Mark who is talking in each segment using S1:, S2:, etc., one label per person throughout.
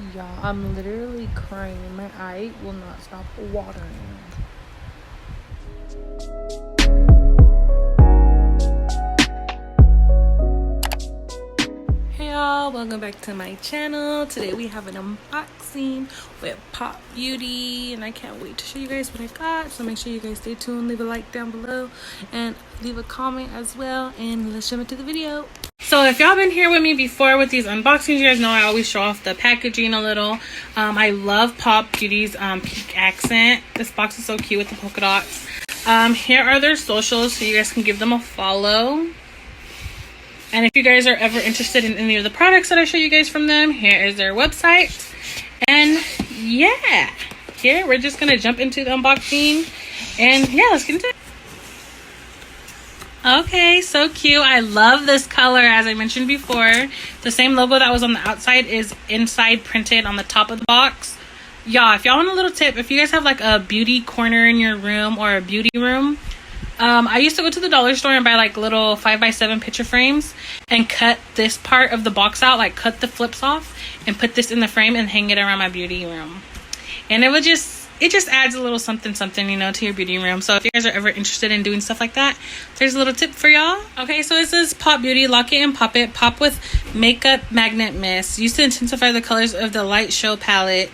S1: Y'all, I'm literally crying. My eye will not stop watering. Hey y'all, welcome back to my channel. Today we have an unboxing with PopBeauty, and I can't wait to show you guys what I got. So make sure you guys stay tuned, leave a like down below, and leave a comment as well. And let's jump into the video. So if y'all been here with me before with these unboxings, you guys know I always show off the packaging a little. I love PopBeauty's pink accent. This box is so cute with the polka dots. Here are their socials, so you guys can give them a follow. And if you guys are ever interested in any of the products that I show you guys from them, here is their website. And yeah, here we're just gonna jump into the unboxing, and yeah, let's get into it. Okay, so cute. I love this color. As I mentioned before, the same logo that was on the outside is inside printed on the top of the box. Y'all, if y'all want a little tip, if you guys have like a beauty corner in your room or a beauty room, I used to go to the dollar store and buy like little 5x7 picture frames and cut this part of the box out, like cut the flips off and put this in the frame and hang it around my beauty room. And it just adds a little something, you know, to your beauty room. So if you guys are ever interested in doing stuff like that, there's a little tip for y'all. Okay, so it says PopBeauty, lock it and pop it. Pop with makeup magnet mist, used to intensify the colors of the Lightshow palette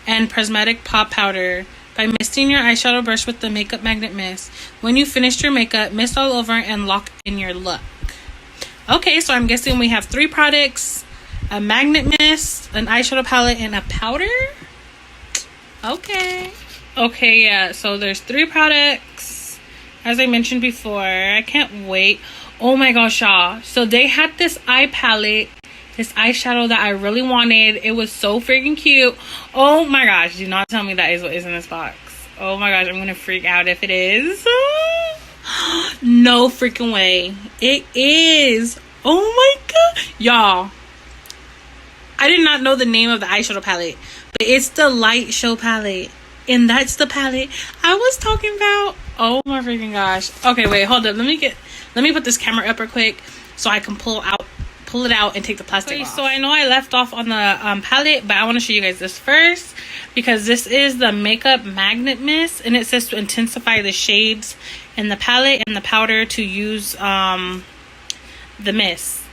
S1: and Prismatic Pop powder. By misting your eyeshadow brush with the makeup magnet mist. When you finished your makeup, mist all over and lock in your look. Okay, so I'm guessing we have 3 products: a magnet mist, an eyeshadow palette, and a powder. Okay, yeah, so there's 3 products, as I mentioned before. I can't wait. Oh my gosh, y'all. So they had this eye palette, this eyeshadow that I really wanted. It was so freaking cute. Oh my gosh, do not tell me that is what is in this box. Oh my gosh, I'm gonna freak out if it is. No freaking way. It is. Oh my god. Y'all, I did not know the name of the eyeshadow palette, but it's the Lightshow palette. And that's the palette I was talking about. Oh my freaking gosh. Okay, wait, hold up. Let me put this camera up real quick so I can pull it out and take the plastic off. So I know I left off on the palette, but I want to show you guys this first because this is the makeup magnet mist, and it says to intensify the shades in the palette and the powder to use the mist.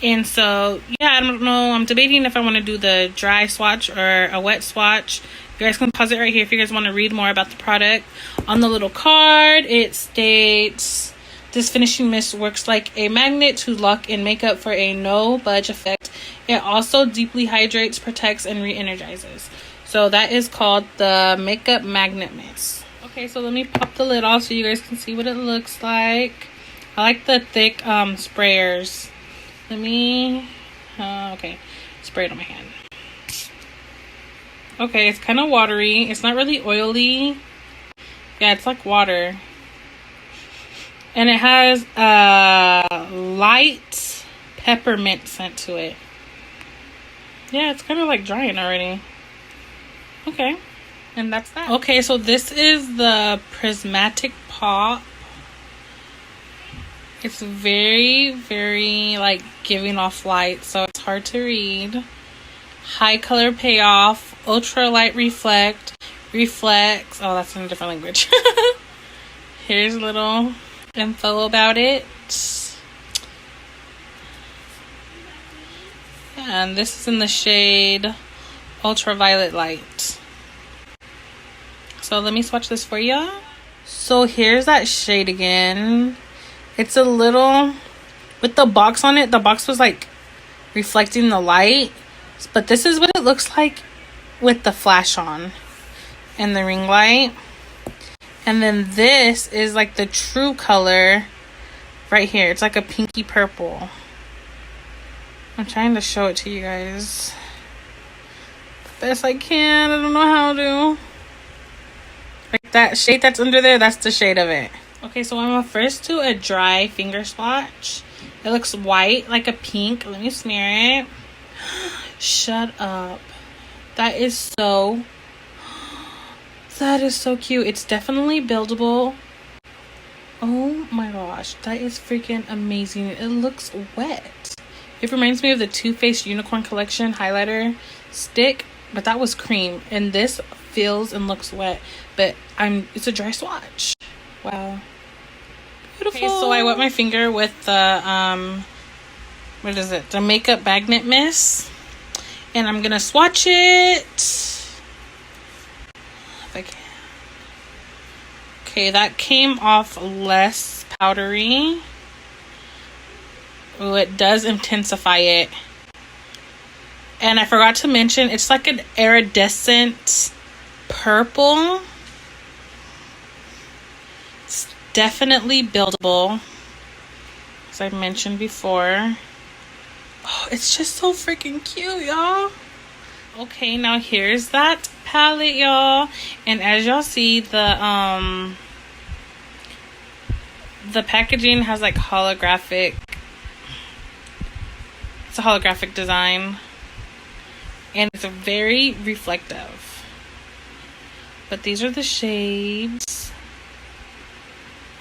S1: And so yeah, I don't know, I'm debating if I want to do the dry swatch or a wet swatch. You guys can pause it right here if you guys want to read more about the product. On the little card it states, this finishing mist works like a magnet to lock in makeup for a no budge effect. It also deeply hydrates, protects, and re-energizes. So that is called the makeup magnet mist. Okay, so let me pop the lid off so you guys can see what it looks like. I like the thick sprayers. Let me okay, spray it on my hand. Okay, it's kind of watery. It's not really oily. Yeah, it's like water. And it has a light peppermint scent to it. Yeah, it's kind of like drying already. Okay, and that's that. Okay, so this is the Prismatic Pop. It's very, very like giving off light, so it's hard to read. High color payoff, ultra light reflects. Oh, that's in a different language. Here's a little info about it. And this is in the shade Ultraviolet Light. So let me swatch this for y'all. So here's that shade again. It's a little, with the box on it, the box was like reflecting the light, but this is what it looks like with the flash on and the ring light. And then this is like the true color right here. It's like a pinky purple. I'm trying to show it to you guys the best I can. I don't know how to. Like that shade that's under there, that's the shade of it. Okay, so I'm gonna first do a dry finger swatch. It looks white, like a pink. Let me smear it. Shut up. That is so cute. It's definitely buildable. Oh my gosh, that is freaking amazing. It looks wet. It reminds me of the Too Faced Unicorn Collection highlighter stick. but that was cream, and this feels and looks wet, but it's a dry swatch. Wow, beautiful. Okay, so I wet my finger with the what is it, the Makeup Magnet Mist, and I'm gonna swatch it if I can. Okay, that came off less powdery. Oh, it does intensify it. And I forgot to mention, it's like an iridescent purple. It's definitely buildable, as I mentioned before. Oh, it's just so freaking cute, y'all. Okay, now here's that palette, y'all. And as y'all see, the packaging has like holographic. It's a holographic design. And it's very reflective. But these are the shades.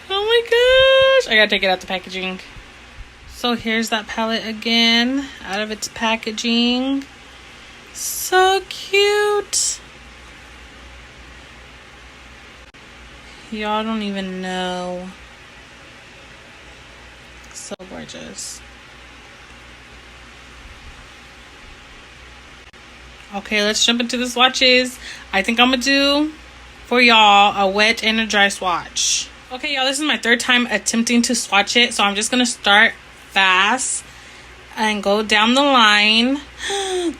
S1: Oh my gosh. I gotta take it out the packaging. So here's that palette again, out of its packaging. So cute. Y'all don't even know. So gorgeous. Okay, let's jump into the swatches. I think I'm gonna do for y'all a wet and a dry swatch. Okay, y'all, this is my third time attempting to swatch it, so I'm just gonna start fast and go down the line.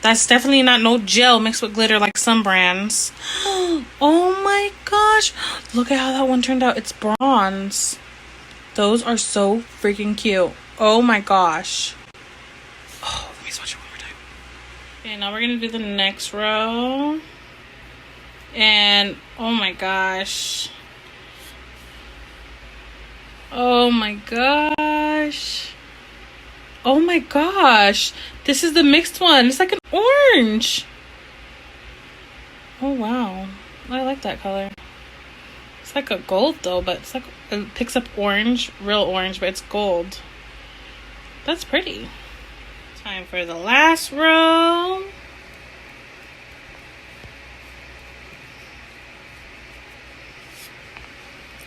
S1: That's definitely not no gel mixed with glitter like some brands. Oh my gosh, look at how that one turned out. It's bronze. Those are so freaking cute. Oh my gosh. Oh, let me swatch it one more time. Okay, now we're gonna do the next row. And oh my gosh. Oh my gosh. Oh my gosh. This is the mixed one. It's like an orange. Oh wow. I like that color. It's like a gold though, but it's like it picks up orange, real orange, but it's gold. That's pretty. Time for the last row.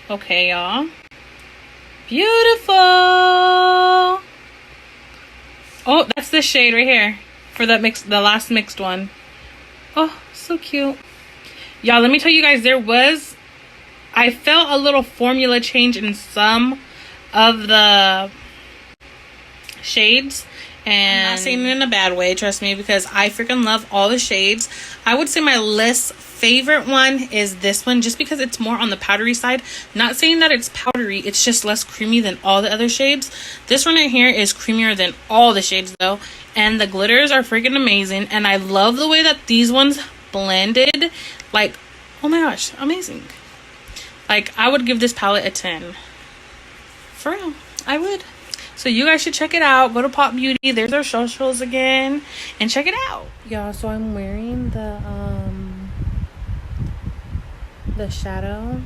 S1: Okay, y'all. Beautiful. Oh, that's the shade right here for that mix, the last mixed one. Oh, so cute. Y'all, let me tell you guys, I felt a little formula change in some of the shades. And I'm not saying it in a bad way, trust me, because I freaking love all the shades. I would say my least favorite one is this one, just because it's more on the powdery side. Not saying that it's powdery, it's just less creamy than all the other shades. This one right here is creamier than all the shades though, and the glitters are freaking amazing. And I love the way that these ones blended. Like, oh my gosh, amazing. Like, I would give this palette a 10. For real, I would. So you guys should check it out. Go to PopBeauty. There's our socials again. And check it out. Yeah, so I'm wearing the shadow.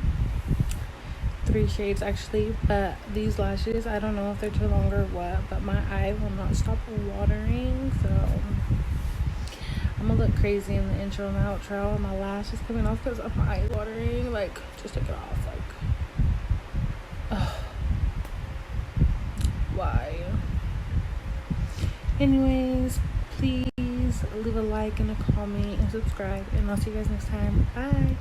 S1: 3 shades actually. But these lashes, I don't know if they're too long or what. But my eye will not stop watering. So I'm going to look crazy in the intro and the outro. My lash is coming off because of my eye watering. Like, just take it off. Like, ugh. Why? Anyways, please leave a like and a comment and subscribe, and I'll see you guys next time. Bye.